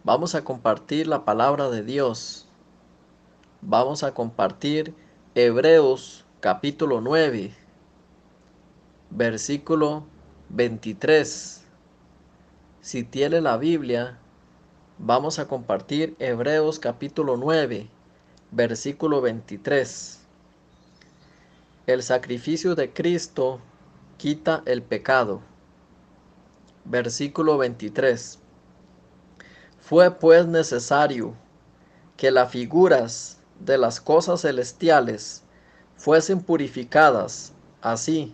Vamos a compartir la palabra de Dios. Vamos a compartir Hebreos capítulo 9, versículo 23. Si tiene la Biblia, vamos a compartir Hebreos capítulo 9, versículo 23. El sacrificio de Cristo quita el pecado. Versículo 23. Fue pues necesario que las figuras de las cosas celestiales fuesen purificadas así,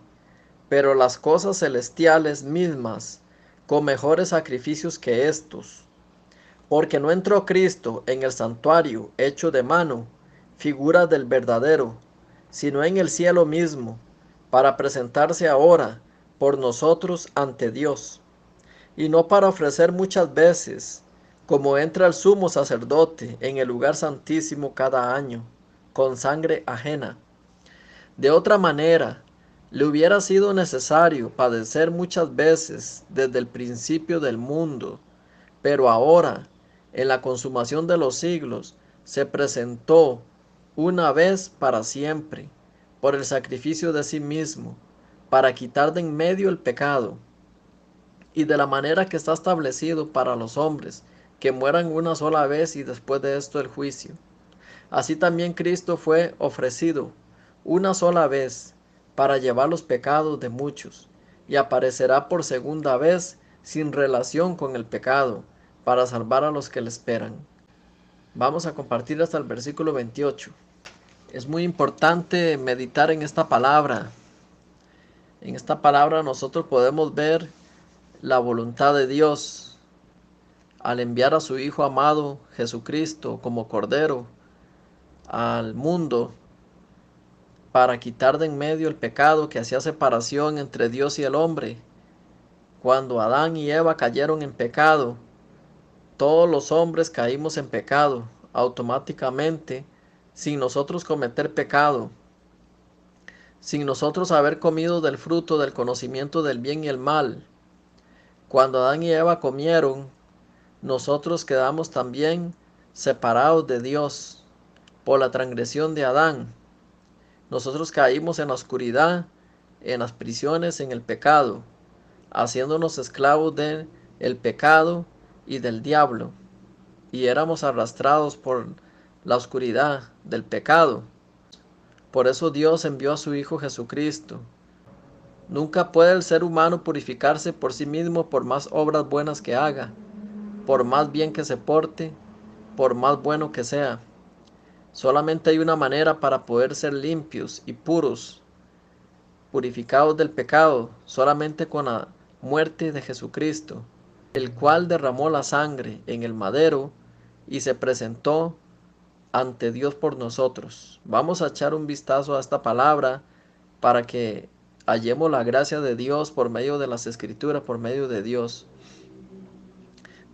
pero las cosas celestiales mismas con mejores sacrificios que estos. Porque no entró Cristo en el santuario hecho de mano, figura del verdadero, sino en el cielo mismo, para presentarse ahora por nosotros ante Dios, y no para ofrecer muchas veces, como entra el sumo sacerdote en el lugar santísimo cada año, con sangre ajena. De otra manera, le hubiera sido necesario padecer muchas veces desde el principio del mundo, pero ahora, en la consumación de los siglos, se presentó una vez para siempre, por el sacrificio de sí mismo, para quitar de en medio el pecado, y de la manera que está establecido para los hombres, que mueran una sola vez y después de esto el juicio. Así también Cristo fue ofrecido una sola vez para llevar los pecados de muchos, y aparecerá por segunda vez sin relación con el pecado, para salvar a los que le esperan. Vamos a compartir hasta el versículo 28. Es muy importante meditar en esta palabra. En esta palabra nosotros podemos ver la voluntad de Dios al enviar a su Hijo amado Jesucristo como Cordero al mundo para quitar de en medio el pecado que hacía separación entre Dios y el hombre. Cuando Adán y Eva cayeron en pecado, todos los hombres caímos en pecado automáticamente, sin nosotros cometer pecado, sin nosotros haber comido del fruto del conocimiento del bien y el mal. Cuando Adán y Eva comieron, nosotros quedamos también separados de Dios por la transgresión de Adán. Nosotros caímos en la oscuridad, en las prisiones, en el pecado, haciéndonos esclavos del pecado y del diablo, y éramos arrastrados por la oscuridad del pecado. Por eso Dios envió a su Hijo Jesucristo. Nunca puede el ser humano purificarse por sí mismo por más obras buenas que haga, por más bien que se porte, por más bueno que sea. Solamente hay una manera para poder ser limpios y puros, purificados del pecado, solamente con la muerte de Jesucristo, el cual derramó la sangre en el madero y se presentó ante Dios por nosotros. Vamos a echar un vistazo a esta palabra para que hallemos la gracia de Dios por medio de las Escrituras, por medio de Dios.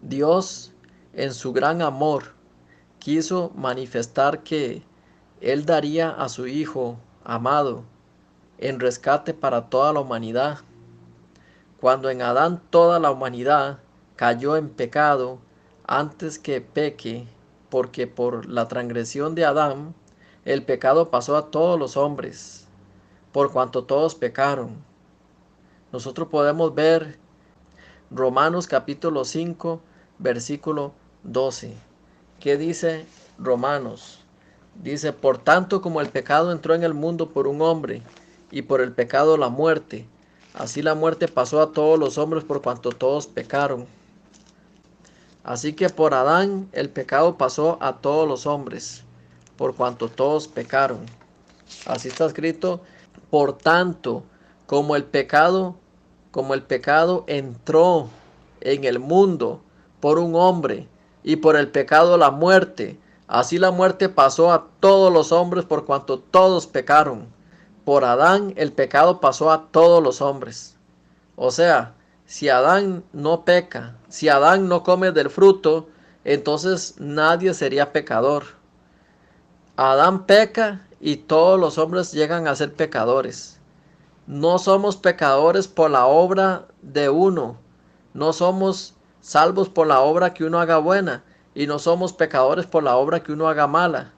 Dios, en su gran amor, quiso manifestar que Él daría a su Hijo amado en rescate para toda la humanidad. Cuando en Adán toda la humanidad cayó en pecado antes que peque, porque por la transgresión de Adán el pecado pasó a todos los hombres, por cuanto todos pecaron. Nosotros podemos ver Romanos capítulo 5, versículo 12. ¿Qué dice Romanos? Dice, por tanto como el pecado entró en el mundo por un hombre, y por el pecado la muerte, así la muerte pasó a todos los hombres por cuanto todos pecaron. Así que por Adán el pecado pasó a todos los hombres, por cuanto todos pecaron. Así está escrito, por tanto, como el pecado entró en el mundo por un hombre, y por el pecado la muerte, así la muerte pasó a todos los hombres por cuanto todos pecaron. Por Adán el pecado pasó a todos los hombres. O sea, si Adán no peca, si Adán no come del fruto, entonces nadie sería pecador. Adán peca y todos los hombres llegan a ser pecadores. No somos pecadores por la obra de uno. No somos salvos por la obra que uno haga buena, y no somos pecadores por la obra que uno haga mala.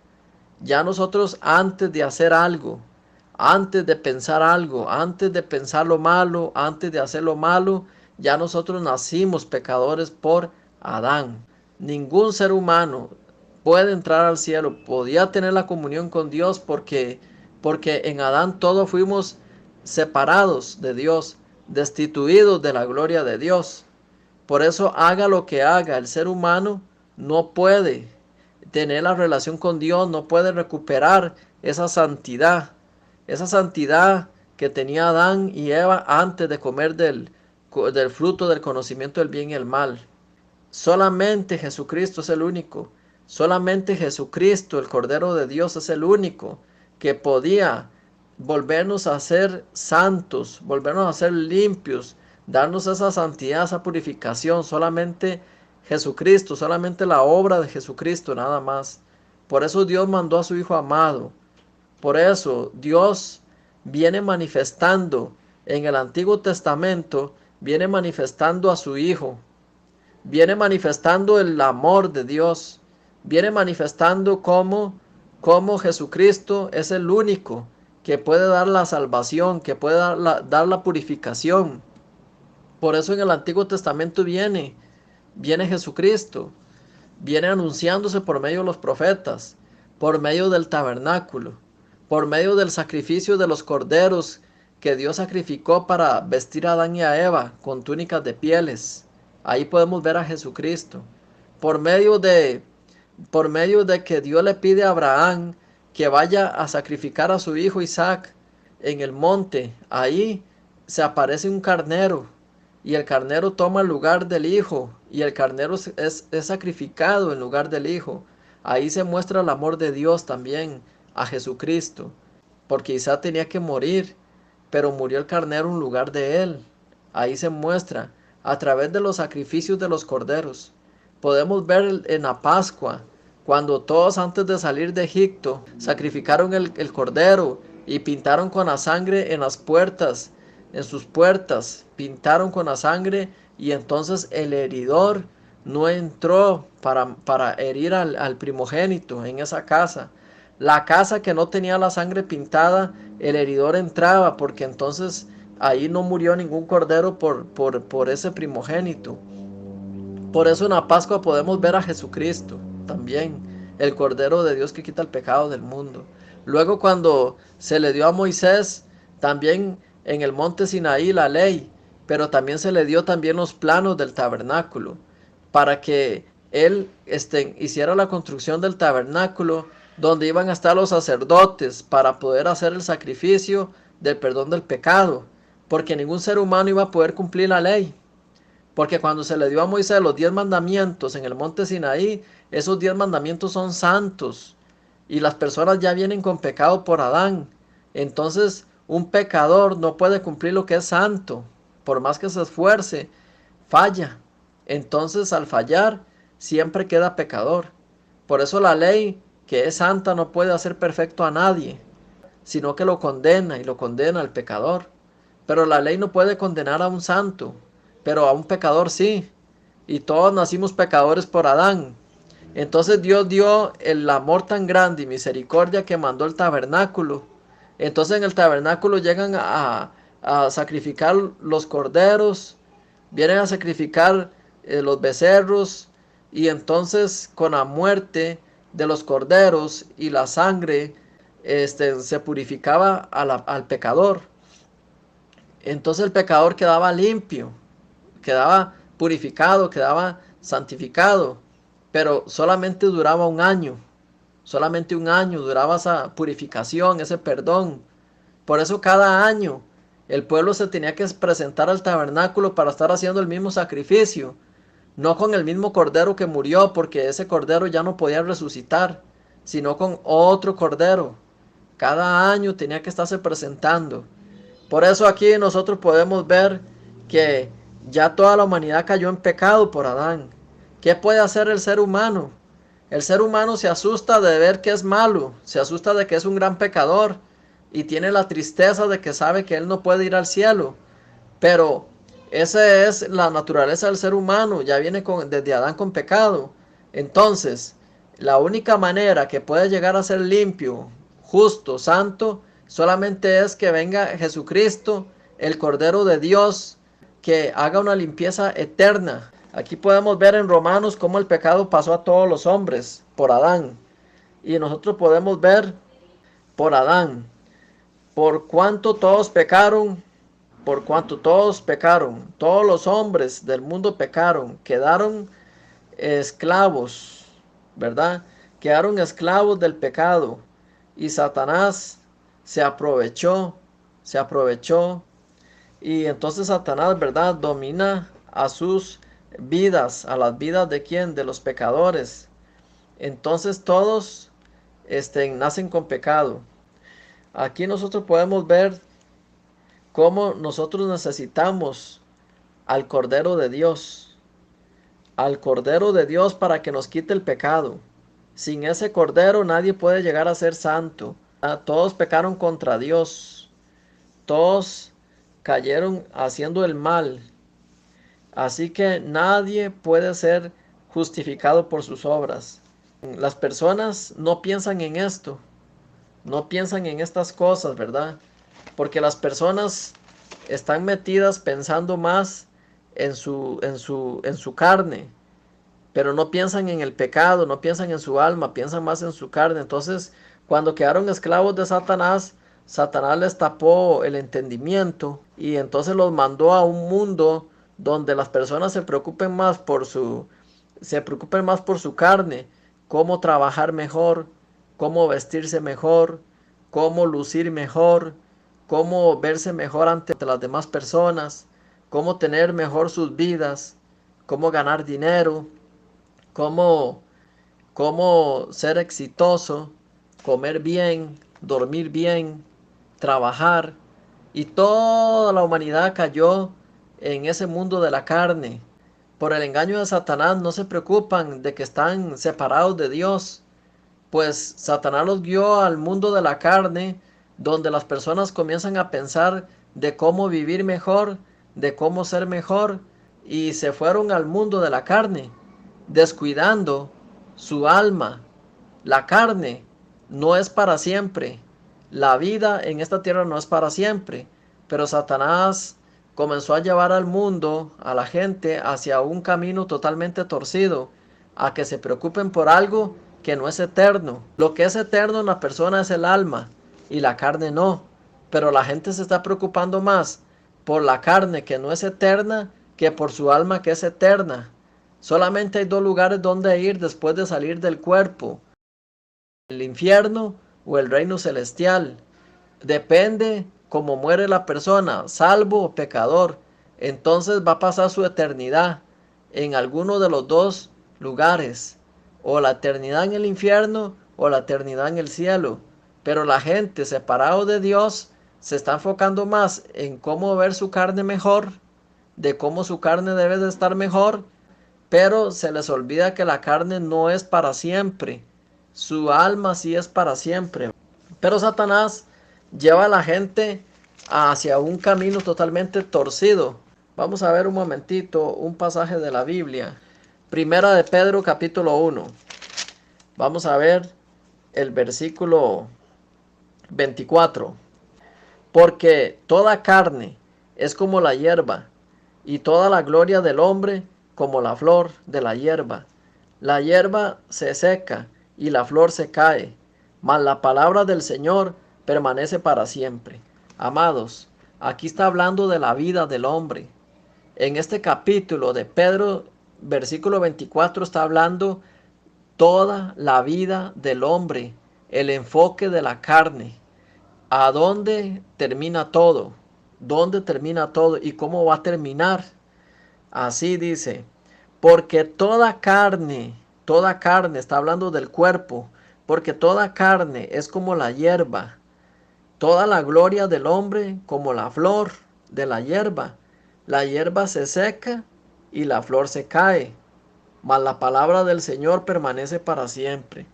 Ya nosotros antes de hacer algo, antes de pensar algo, antes de pensar lo malo, antes de hacer lo malo, ya nosotros nacimos pecadores por Adán. Ningún ser humano puede entrar al cielo, podía tener la comunión con Dios porque en Adán todos fuimos separados de Dios, destituidos de la gloria de Dios. Por eso haga lo que haga, el ser humano no puede tener la relación con Dios, no puede recuperar esa santidad que tenía Adán y Eva antes de comer del fruto del conocimiento del bien y el mal. Solamente Jesucristo es el único, solamente Jesucristo, el Cordero de Dios, es el único que podía volvernos a ser santos, volvernos a ser limpios, darnos esa santidad, esa purificación. Solamente Jesucristo, solamente la obra de Jesucristo, nada más. Por eso Dios mandó a su Hijo amado. Por eso Dios viene manifestando en el Antiguo Testamento, viene manifestando a su Hijo, viene manifestando el amor de Dios, viene manifestando cómo Jesucristo es el único que puede dar la salvación, que puede dar la purificación. Por eso en el Antiguo Testamento viene Jesucristo, viene anunciándose por medio de los profetas, por medio del tabernáculo, por medio del sacrificio de los corderos que Dios sacrificó para vestir a Adán y a Eva con túnicas de pieles. Ahí podemos ver a Jesucristo. Por medio de que Dios le pide a Abraham que vaya a sacrificar a su hijo Isaac en el monte, ahí se aparece un carnero y el carnero toma el lugar del hijo y el carnero es sacrificado en lugar del hijo. Ahí se muestra el amor de Dios también a Jesucristo, porque Isaac tenía que morir, pero murió el carnero en lugar de él. Ahí se muestra a través de los sacrificios de los corderos. Podemos ver en la Pascua, cuando todos antes de salir de Egipto sacrificaron el cordero y pintaron con la sangre en las puertas, en sus puertas, pintaron con la sangre, y entonces el heridor no entró para herir al primogénito en esa casa. La casa que no tenía la sangre pintada, el heridor entraba, porque entonces ahí no murió ningún cordero por ese primogénito. Por eso en la Pascua podemos ver a Jesucristo también, el Cordero de Dios que quita el pecado del mundo. Luego cuando se le dio a Moisés, también en el monte Sinaí, la ley, pero también se le dio también los planos del tabernáculo, para que él hiciera la construcción del tabernáculo, donde iban a estar los sacerdotes para poder hacer el sacrificio del perdón del pecado, porque ningún ser humano iba a poder cumplir la ley. Porque cuando se le dio a Moisés los 10 mandamientos en el monte Sinaí, esos 10 mandamientos son santos y las personas ya vienen con pecado por Adán. Entonces un pecador no puede cumplir lo que es santo, por más que se esfuerce, falla. Entonces al fallar siempre queda pecador. Por eso la ley que es santa no puede hacer perfecto a nadie, sino que lo condena, y lo condena al pecador. Pero la ley no puede condenar a un santo, pero a un pecador sí. Y todos nacimos pecadores por Adán. Entonces Dios dio el amor tan grande y misericordia que mandó el tabernáculo. Entonces en el tabernáculo llegan a sacrificar los corderos, vienen a sacrificar los becerros, y entonces con la muerte de los corderos y la sangre se purificaba al pecador. Entonces el pecador quedaba limpio, quedaba purificado, quedaba santificado, pero solamente duraba un año. Solamente un año duraba esa purificación, ese perdón. Por eso cada año el pueblo se tenía que presentar al tabernáculo para estar haciendo el mismo sacrificio. No con el mismo cordero que murió, porque ese cordero ya no podía resucitar, sino con otro cordero. Cada año tenía que estarse presentando. Por eso aquí nosotros podemos ver que ya toda la humanidad cayó en pecado por Adán. ¿Qué puede hacer el ser humano? El ser humano se asusta de ver que es malo, se asusta de que es un gran pecador y tiene la tristeza de que sabe que él no puede ir al cielo. Pero esa es la naturaleza del ser humano, ya viene desde Adán con pecado. Entonces, la única manera que puede llegar a ser limpio, justo, santo, solamente es que venga Jesucristo, el Cordero de Dios, que haga una limpieza eterna. Aquí podemos ver en Romanos cómo el pecado pasó a todos los hombres por Adán. Y nosotros podemos ver por Adán, por cuanto todos pecaron, por cuanto todos pecaron, todos los hombres del mundo pecaron, quedaron esclavos, ¿verdad? Quedaron esclavos del pecado y Satanás se aprovechó y entonces Satanás, ¿verdad? Domina a sus vidas, a las vidas de quién, de los pecadores. Entonces todos nacen con pecado. Aquí nosotros podemos ver cómo nosotros necesitamos al Cordero de Dios, al Cordero de Dios para que nos quite el pecado. Sin ese Cordero nadie puede llegar a ser santo. Todos pecaron contra Dios, todos cayeron haciendo el mal. Así que nadie puede ser justificado por sus obras. Las personas no piensan en esto, no piensan en estas cosas, ¿verdad? Porque las personas están metidas pensando más en su carne, pero no piensan en el pecado, no piensan en su alma, piensan más en su carne. Entonces, cuando quedaron esclavos de Satanás, Satanás les tapó el entendimiento y entonces los mandó a un mundo donde las personas se preocupen más por su carne, cómo trabajar mejor, cómo vestirse mejor, cómo lucir mejor, cómo verse mejor ante las demás personas, cómo tener mejor sus vidas, cómo ganar dinero, cómo, cómo ser exitoso, comer bien, dormir bien, trabajar. Y toda la humanidad cayó en ese mundo de la carne. Por el engaño de Satanás no se preocupan de que están separados de Dios, pues Satanás los guió al mundo de la carne, donde las personas comienzan a pensar de cómo vivir mejor, de cómo ser mejor, y se fueron al mundo de la carne, descuidando su alma. La carne no es para siempre. La vida en esta tierra no es para siempre. Pero Satanás comenzó a llevar al mundo, a la gente, hacia un camino totalmente torcido, a que se preocupen por algo que no es eterno. Lo que es eterno en la persona es el alma y la carne no. Pero la gente se está preocupando más por la carne que no es eterna que por su alma que es eterna. Solamente hay dos lugares donde ir después de salir del cuerpo: el infierno o el reino celestial. Depende cómo muere la persona, salvo o pecador. Entonces va a pasar su eternidad en alguno de los dos lugares, o la eternidad en el infierno o la eternidad en el cielo. Pero la gente separado de Dios se está enfocando más en cómo ver su carne mejor, de cómo su carne debe de estar mejor, pero se les olvida que la carne no es para siempre, su alma sí es para siempre. Pero Satanás lleva a la gente hacia un camino totalmente torcido. Vamos a ver un momentito un pasaje de la Biblia. Primera de Pedro capítulo 1. Vamos a ver el versículo 24. Porque toda carne es como la hierba, y toda la gloria del hombre como la flor de la hierba. La hierba se seca y la flor se cae, mas la palabra del Señor permanece para siempre. Amados, aquí está hablando de la vida del hombre. En este capítulo de Pedro, versículo 24, está hablando toda la vida del hombre, el enfoque de la carne. ¿A dónde termina todo? ¿Dónde termina todo? ¿Y cómo va a terminar? Así dice, porque toda carne, está hablando del cuerpo, porque toda carne es como la hierba, toda la gloria del hombre como la flor de la hierba. La hierba se seca y la flor se cae, mas la palabra del Señor permanece para siempre.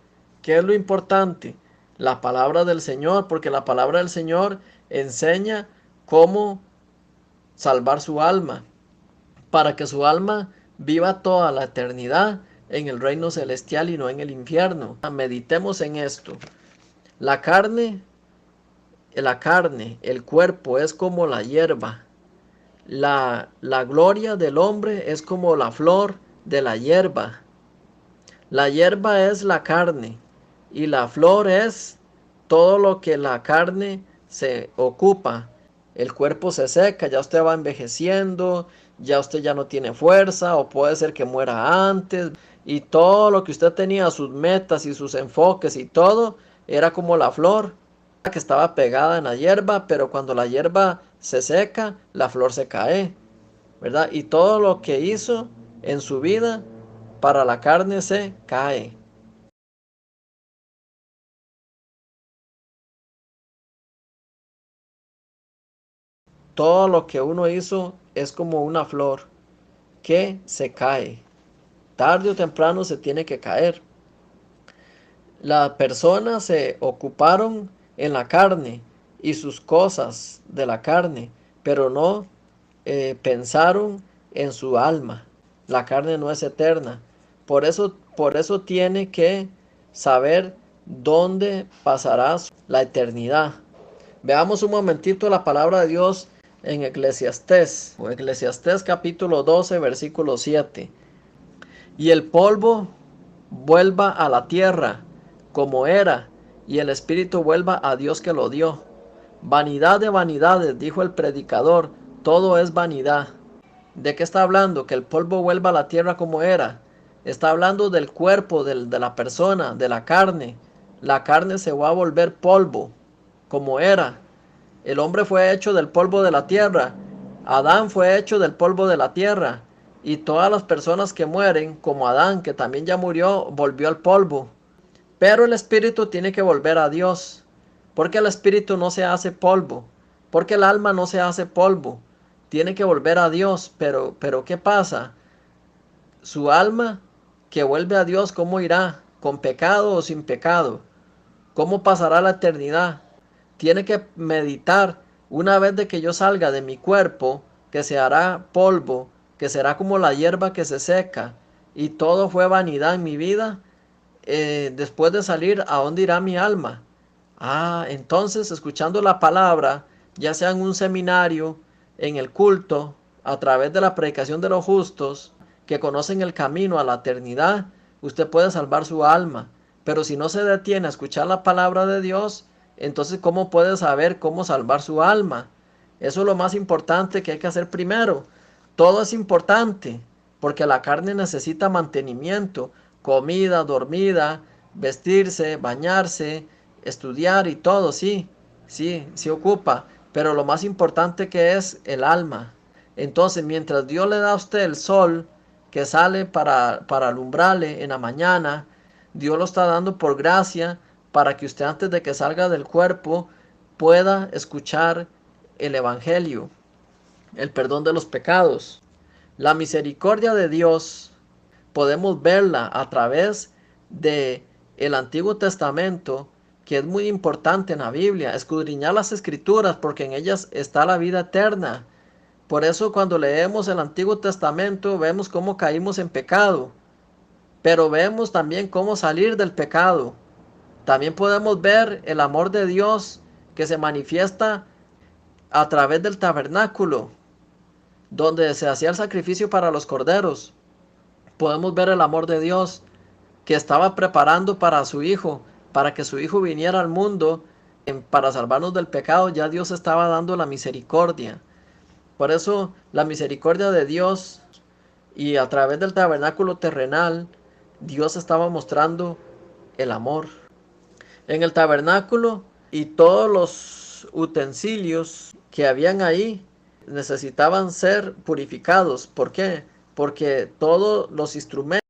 ¿Qué es lo importante? La palabra del Señor, porque la palabra del Señor enseña cómo salvar su alma, para que su alma viva toda la eternidad en el reino celestial y no en el infierno. Meditemos en esto. La carne, el cuerpo es como la hierba. La gloria del hombre es como la flor de la hierba. La hierba es la carne y la flor es todo lo que la carne se ocupa. El cuerpo se seca, ya usted va envejeciendo, ya usted ya no tiene fuerza o puede ser que muera antes. Y todo lo que usted tenía, sus metas y sus enfoques y todo, era como la flor que estaba pegada en la hierba, pero cuando la hierba se seca, la flor se cae, ¿verdad? Y todo lo que hizo en su vida para la carne se cae. Todo lo que uno hizo es como una flor que se cae. Tarde o temprano se tiene que caer. Las personas se ocuparon en la carne y sus cosas de la carne, pero no pensaron en su alma. La carne no es eterna. Por eso tiene que saber dónde pasará la eternidad. Veamos un momentito la palabra de Dios en Eclesiastés, o Eclesiastés capítulo 12, versículo 7. Y el polvo vuelva a la tierra como era, y el espíritu vuelva a Dios que lo dio. Vanidad de vanidades, dijo el predicador, todo es vanidad. ¿De qué está hablando? Que el polvo vuelva a la tierra como era. Está hablando del cuerpo, de la persona, de la carne. La carne se va a volver polvo, como era. El hombre fue hecho del polvo de la tierra. Adán fue hecho del polvo de la tierra. Y todas las personas que mueren, como Adán, que también ya murió, volvió al polvo. Pero el espíritu tiene que volver a Dios. Porque el espíritu no se hace polvo. Porque el alma no se hace polvo. Tiene que volver a Dios. Pero ¿qué pasa? Su alma que vuelve a Dios, ¿cómo irá? ¿Con pecado o sin pecado? ¿Cómo pasará la eternidad? Tiene que meditar una vez de que yo salga de mi cuerpo, que se hará polvo, que será como la hierba que se seca, y todo fue vanidad en mi vida. Después de salir, ¿a dónde irá mi alma? Entonces, escuchando la palabra, ya sea en un seminario, en el culto, a través de la predicación de los justos, que conocen el camino a la eternidad, usted puede salvar su alma. Pero si no se detiene a escuchar la palabra de Dios, entonces ¿cómo puede saber cómo salvar su alma? Eso es lo más importante que hay que hacer primero. Todo es importante, porque la carne necesita mantenimiento, comida, dormida, vestirse, bañarse, estudiar y todo, sí, sí ocupa, pero lo más importante que es el alma. Entonces, mientras Dios le da a usted el sol que sale para alumbrarle en la mañana, Dios lo está dando por gracia para que usted antes de que salga del cuerpo pueda escuchar el evangelio, el perdón de los pecados. La misericordia de Dios podemos verla a través de el Antiguo Testamento, que es muy importante en la Biblia, escudriñar las escrituras porque en ellas está la vida eterna. Por eso cuando leemos el Antiguo Testamento vemos cómo caímos en pecado, pero vemos también cómo salir del pecado. También podemos ver el amor de Dios que se manifiesta a través del tabernáculo, donde se hacía el sacrificio para los corderos. Podemos ver el amor de Dios que estaba preparando para su Hijo, para que su Hijo viniera al mundo para salvarnos del pecado. Ya Dios estaba dando la misericordia. Por eso la misericordia de Dios, y a través del tabernáculo terrenal, Dios estaba mostrando el amor. En el tabernáculo y todos los utensilios que habían ahí necesitaban ser purificados. ¿Por qué? Porque todos los instrumentos,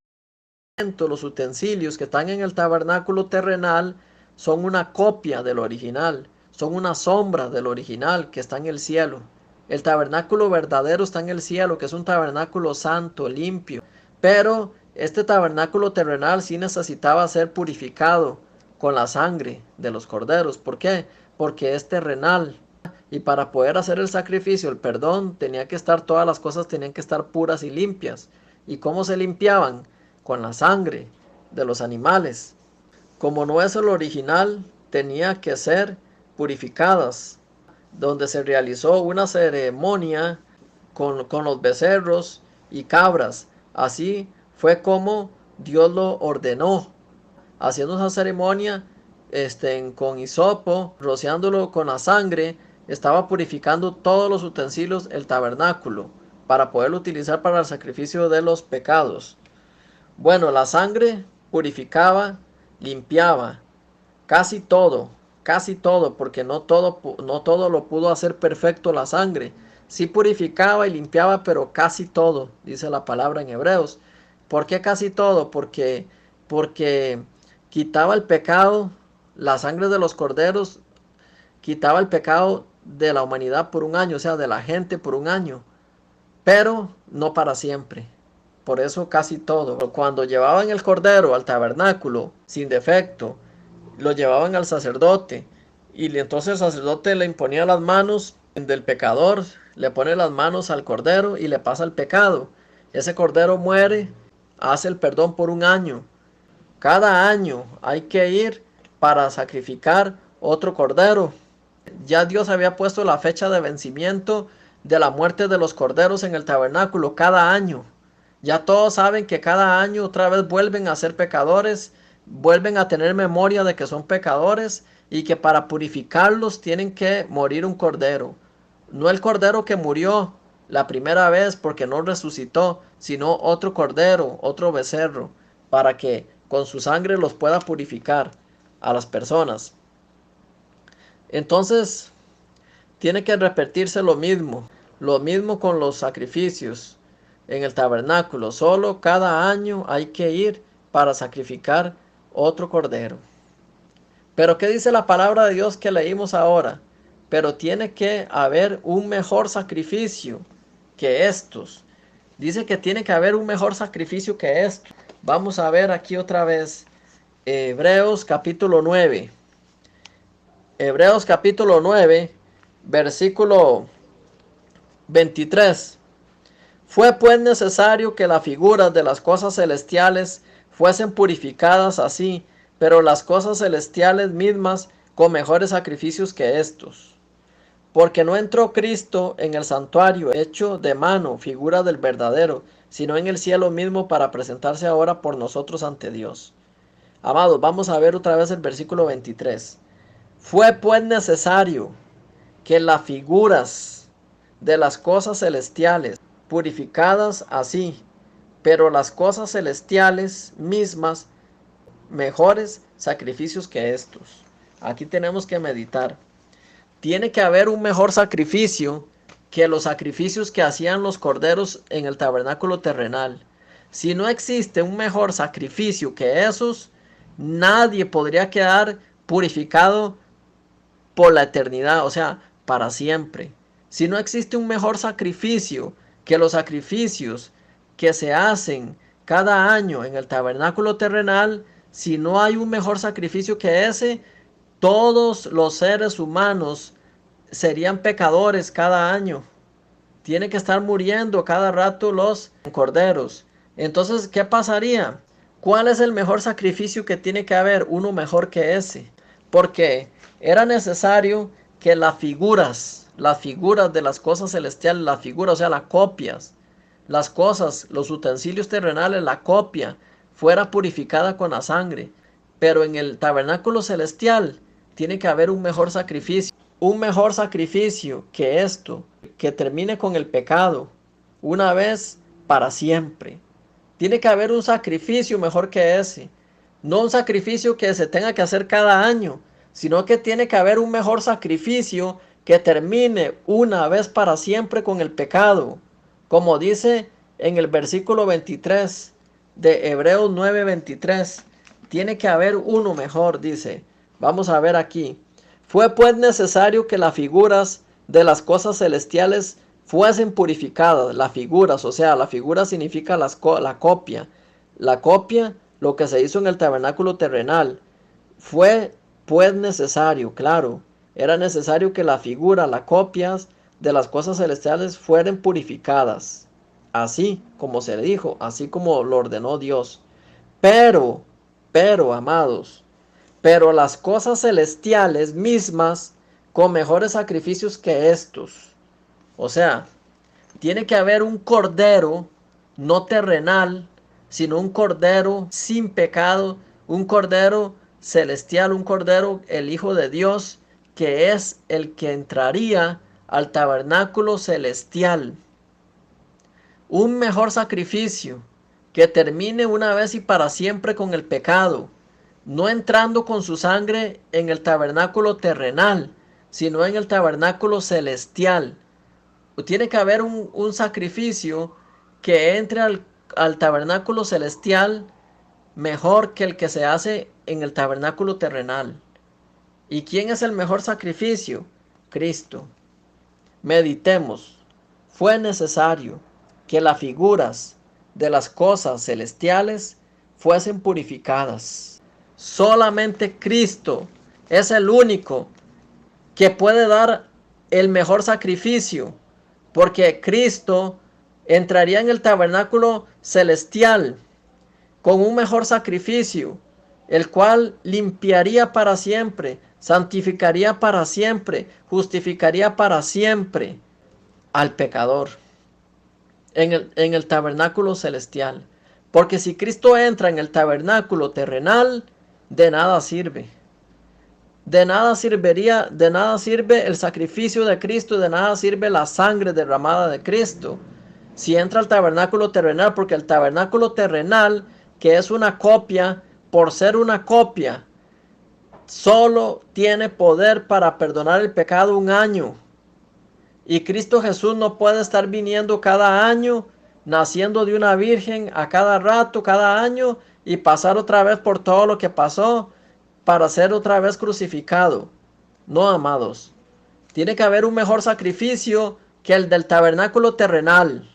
los utensilios que están en el tabernáculo terrenal son una copia del original, son una sombra del original que está en el cielo. El tabernáculo verdadero está en el cielo, que es un tabernáculo santo, limpio. Pero este tabernáculo terrenal sí necesitaba ser purificado con la sangre de los corderos. ¿Por qué? Porque es terrenal. Y para poder hacer el sacrificio, el perdón, tenía que estar, todas las cosas tenían que estar puras y limpias. ¿Y cómo se limpiaban? con la sangre de los animales. Como no es el original, tenía que ser purificadas, donde se realizó una ceremonia con los becerros y cabras. Así fue como Dios lo ordenó, haciendo esa ceremonia con hisopo, rociándolo con la sangre. Estaba purificando todos los utensilios del tabernáculo para poderlo utilizar para el sacrificio de los pecados. Bueno, la sangre purificaba, limpiaba casi todo, porque no todo lo pudo hacer perfecto la sangre. Sí purificaba y limpiaba, pero casi todo, dice la palabra en Hebreos. ¿Por qué casi todo? Porque quitaba el pecado, la sangre de los corderos quitaba el pecado de la humanidad por un año, o sea, de la gente por un año, pero no para siempre. Por eso casi todo. Cuando llevaban el cordero al tabernáculo sin defecto, lo llevaban al sacerdote y entonces el sacerdote le imponía las manos del pecador, le pone las manos al cordero y le pasa el pecado. Ese cordero muere, hace el perdón por un año. Cada año hay que ir para sacrificar otro cordero. Ya Dios había puesto la fecha de vencimiento de la muerte de los corderos en el tabernáculo cada año. Ya todos saben que cada año otra vez vuelven a ser pecadores, vuelven a tener memoria de que son pecadores y que para purificarlos tienen que morir un cordero. No el cordero que murió la primera vez porque no resucitó, sino otro cordero, otro becerro, para que con su sangre los pueda purificar a las personas. Entonces, tiene que repetirse lo mismo con los sacrificios en el tabernáculo. Solo cada año hay que ir para sacrificar otro cordero. Pero ¿qué dice la palabra de Dios que leímos ahora? Pero tiene que haber un mejor sacrificio que estos. Dice que tiene que haber un mejor sacrificio que esto. Vamos a ver aquí otra vez Hebreos capítulo 9. Hebreos capítulo 9, versículo 23. Fue pues necesario que las figuras de las cosas celestiales fuesen purificadas así, pero las cosas celestiales mismas con mejores sacrificios que estos. Porque no entró Cristo en el santuario hecho de mano, figura del verdadero, sino en el cielo mismo para presentarse ahora por nosotros ante Dios. Amados, vamos a ver otra vez el versículo 23. Fue pues necesario que las figuras de las cosas celestiales purificadas así, pero las cosas celestiales mismas mejores sacrificios que estos. Aquí tenemos que meditar. Tiene que haber un mejor sacrificio que los sacrificios que hacían los corderos en el tabernáculo terrenal. Si no existe un mejor sacrificio que esos, nadie podría quedar purificado por la eternidad, o sea, para siempre. Si no existe un mejor sacrificio que los sacrificios que se hacen cada año en el tabernáculo terrenal, si no hay un mejor sacrificio que ese, todos los seres humanos serían pecadores cada año. Tiene que estar muriendo cada rato los corderos. Entonces, ¿qué pasaría? ¿Cuál es el mejor sacrificio que tiene que haber? Uno mejor que ese. Porque era necesario que las figuras de las cosas celestiales, las figuras, o sea, las copias, las cosas, los utensilios terrenales, la copia, fuera purificada con la sangre. Pero en el tabernáculo celestial tiene que haber un mejor sacrificio que esto, que termine con el pecado, una vez para siempre. Tiene que haber un sacrificio mejor que ese. No un sacrificio que se tenga que hacer cada año, sino que tiene que haber un mejor sacrificio que termine una vez para siempre con el pecado. Como dice en el versículo 23 de Hebreos 9:23, tiene que haber uno mejor, dice. Vamos a ver aquí. Fue pues necesario que las figuras de las cosas celestiales fuesen purificadas. Las figuras, o sea, la figura significa la copia. La copia, lo que se hizo en el tabernáculo terrenal. Fue pues necesario, claro. Era necesario que la figura, las copias de las cosas celestiales fueran purificadas. Así como se dijo, así como lo ordenó Dios. Pero, amados, pero las cosas celestiales mismas con mejores sacrificios que estos. O sea, tiene que haber un cordero no terrenal, sino un cordero sin pecado, un cordero celestial, un cordero, el Hijo de Dios, que es el que entraría al tabernáculo celestial. Un mejor sacrificio que termine una vez y para siempre con el pecado, no entrando con su sangre en el tabernáculo terrenal, sino en el tabernáculo celestial. Tiene que haber un sacrificio que entre al tabernáculo celestial mejor que el que se hace en el tabernáculo terrenal. ¿Y quién es el mejor sacrificio? Cristo. Meditemos. Fue necesario que las figuras de las cosas celestiales fuesen purificadas. Solamente Cristo es el único que puede dar el mejor sacrificio, porque Cristo entraría en el tabernáculo celestial con un mejor sacrificio, el cual limpiaría para siempre, santificaría para siempre, justificaría para siempre al pecador en el tabernáculo celestial. Porque si Cristo entra en el tabernáculo terrenal, de nada sirve. De nada sirve el sacrificio de Cristo, de nada sirve la sangre derramada de Cristo. Si entra al tabernáculo terrenal, porque el tabernáculo terrenal, que es una copia, por ser una copia, solo tiene poder para perdonar el pecado un año. Y Cristo Jesús no puede estar viniendo cada año, naciendo de una virgen a cada rato, cada año, y pasar otra vez por todo lo que pasó para ser otra vez crucificado. No, amados. Tiene que haber un mejor sacrificio que el del tabernáculo terrenal.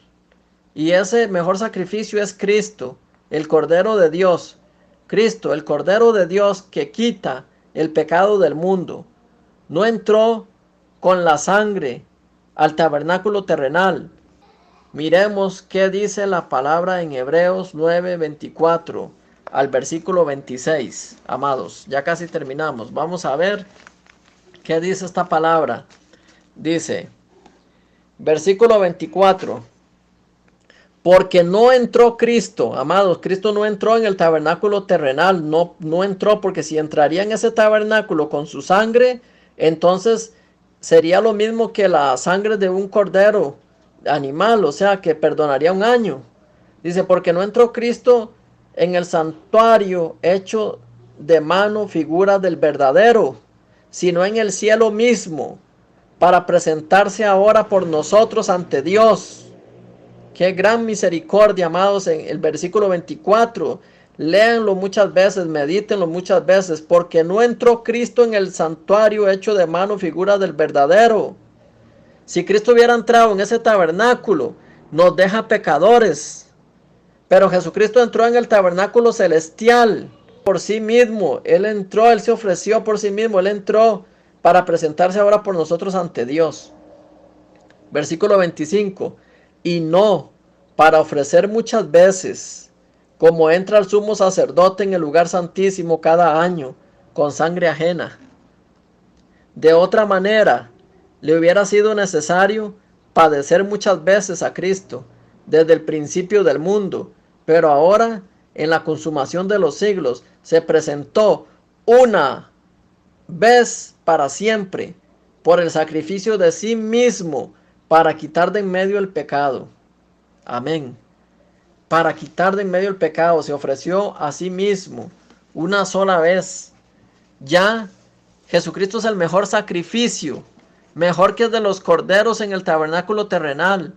Y ese mejor sacrificio es Cristo, el Cordero de Dios. Cristo, el Cordero de Dios que quita el pecado del mundo. No entró con la sangre al tabernáculo terrenal. Miremos qué dice la palabra en Hebreos 9:24 al versículo 26. Amados, ya casi terminamos. Vamos a ver qué dice esta palabra. Dice, versículo 24. Porque no entró Cristo, amados, Cristo no entró en el tabernáculo terrenal, no entró, porque si entraría en ese tabernáculo con su sangre, entonces sería lo mismo que la sangre de un cordero animal, o sea, que perdonaría un año. Dice, porque no entró Cristo en el santuario hecho de mano, figura del verdadero, sino en el cielo mismo, para presentarse ahora por nosotros ante Dios. Qué gran misericordia, amados, en el versículo 24. Léanlo muchas veces, medítenlo muchas veces, porque no entró Cristo en el santuario hecho de mano, figura del verdadero. Si Cristo hubiera entrado en ese tabernáculo, nos deja pecadores. Pero Jesucristo entró en el tabernáculo celestial por sí mismo. Él entró, Él se ofreció por sí mismo. Él entró para presentarse ahora por nosotros ante Dios. Versículo 25. Y no para ofrecer muchas veces, como entra el sumo sacerdote en el lugar santísimo cada año, con sangre ajena. De otra manera, le hubiera sido necesario padecer muchas veces a Cristo, desde el principio del mundo, pero ahora, en la consumación de los siglos, se presentó una vez para siempre, por el sacrificio de sí mismo, para quitar de en medio el pecado. Amén. Para quitar de en medio el pecado, se ofreció a sí mismo una sola vez. Ya Jesucristo es el mejor sacrificio, mejor que el de los corderos en el tabernáculo terrenal.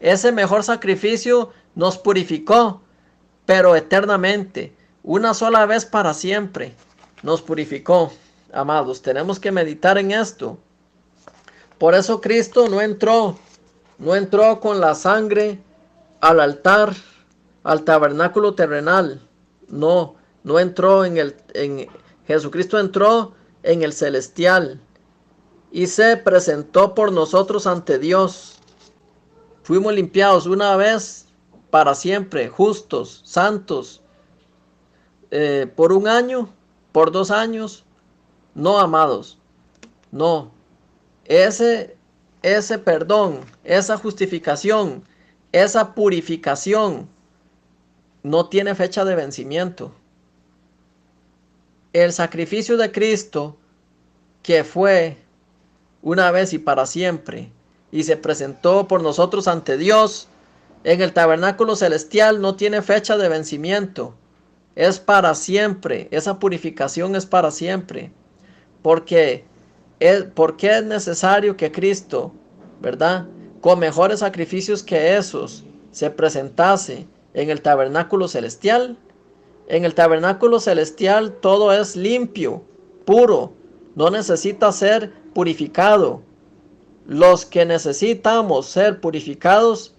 Ese mejor sacrificio nos purificó, pero eternamente, una sola vez para siempre, nos purificó. Amados, tenemos que meditar en esto. Por eso Cristo no entró con la sangre al altar, al tabernáculo terrenal. No entró Jesucristo entró en el celestial y se presentó por nosotros ante Dios. Fuimos limpiados una vez para siempre, justos, santos, por un año, por 2 años. No, amados, no. Ese perdón, esa justificación, esa purificación no tiene fecha de vencimiento. El sacrificio de Cristo, que fue una vez y para siempre, y se presentó por nosotros ante Dios en el tabernáculo celestial, no tiene fecha de vencimiento. Es para siempre. Esa purificación es para siempre. Porque es necesario que Cristo, ¿verdad?, con mejores sacrificios que esos, se presentase en el tabernáculo celestial. En el tabernáculo celestial todo es limpio, puro, no necesita ser purificado. Los que necesitamos ser purificados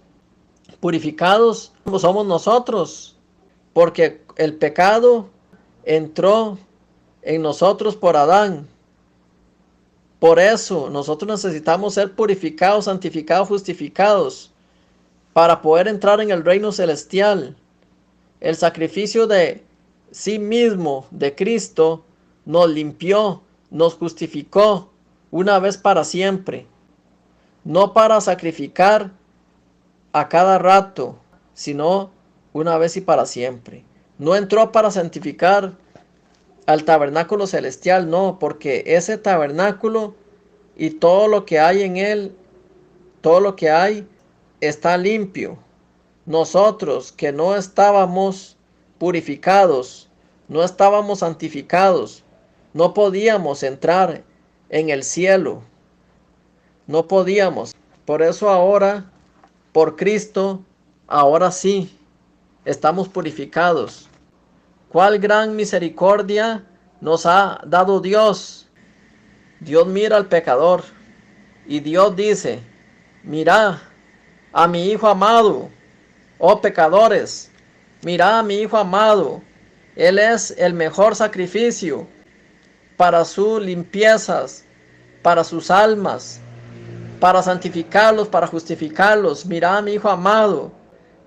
somos nosotros, porque el pecado entró en nosotros por Adán. Por eso nosotros necesitamos ser purificados, santificados, justificados para poder entrar en el reino celestial. El sacrificio de sí mismo de Cristo nos limpió, nos justificó una vez para siempre. No para sacrificar a cada rato, sino una vez y para siempre. No entró para santificar al tabernáculo celestial, no, porque ese tabernáculo y todo lo que hay en él, todo lo que hay, está limpio. Nosotros que no estábamos purificados, no estábamos santificados, no podíamos entrar en el cielo. No podíamos. Por eso ahora, por Cristo, ahora sí, estamos purificados. ¿Cuál gran misericordia nos ha dado Dios? Dios mira al pecador y Dios dice: mira a mi Hijo amado, oh pecadores, mira a mi Hijo amado. Él es el mejor sacrificio para sus limpiezas, para sus almas, para santificarlos, para justificarlos. Mira a mi Hijo amado.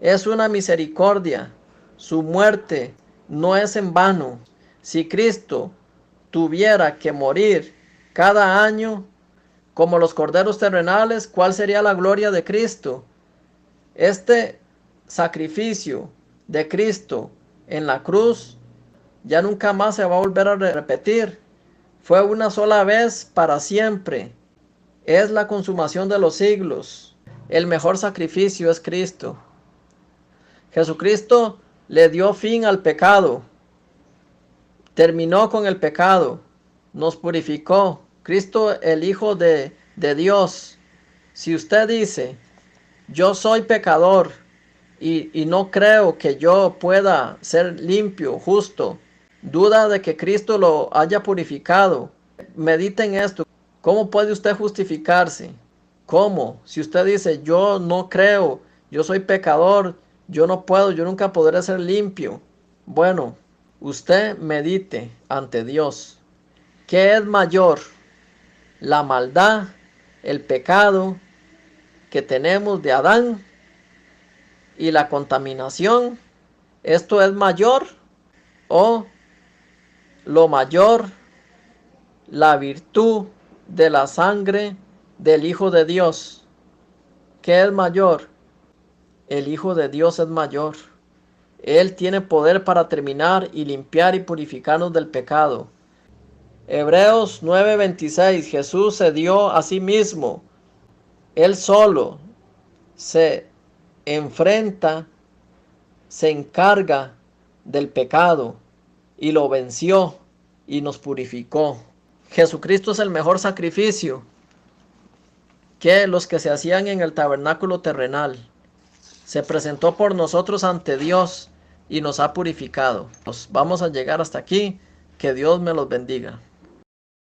Es una misericordia. Su muerte no es en vano. Si Cristo tuviera que morir cada año como los corderos terrenales, ¿cuál sería la gloria de Cristo? Este sacrificio de Cristo en la cruz ya nunca más se va a volver a repetir. Fue una sola vez para siempre. Es la consumación de los siglos. El mejor sacrificio es Cristo. Jesucristo le dio fin al pecado. Terminó con el pecado. Nos purificó. Cristo, el Hijo de Dios. Si usted dice: yo soy pecador y no creo que yo pueda ser limpio, justo, duda de que Cristo lo haya purificado, medite en esto. ¿Cómo puede usted justificarse? ¿Cómo? Si usted dice: yo no creo, yo soy pecador, yo no puedo, yo nunca podré ser limpio. Bueno, usted medite ante Dios. ¿Qué es mayor? La maldad, el pecado que tenemos de Adán y la contaminación. ¿Esto es mayor? ¿O lo mayor, la virtud de la sangre del Hijo de Dios? ¿Qué es mayor? El Hijo de Dios es mayor. Él tiene poder para terminar y limpiar y purificarnos del pecado. Hebreos 9:26. Jesús se dio a sí mismo. Él solo se enfrenta, se encarga del pecado y lo venció y nos purificó. Jesucristo es el mejor sacrificio que los que se hacían en el tabernáculo terrenal. Se presentó por nosotros ante Dios y nos ha purificado. Vamos a llegar hasta aquí. Que Dios me los bendiga.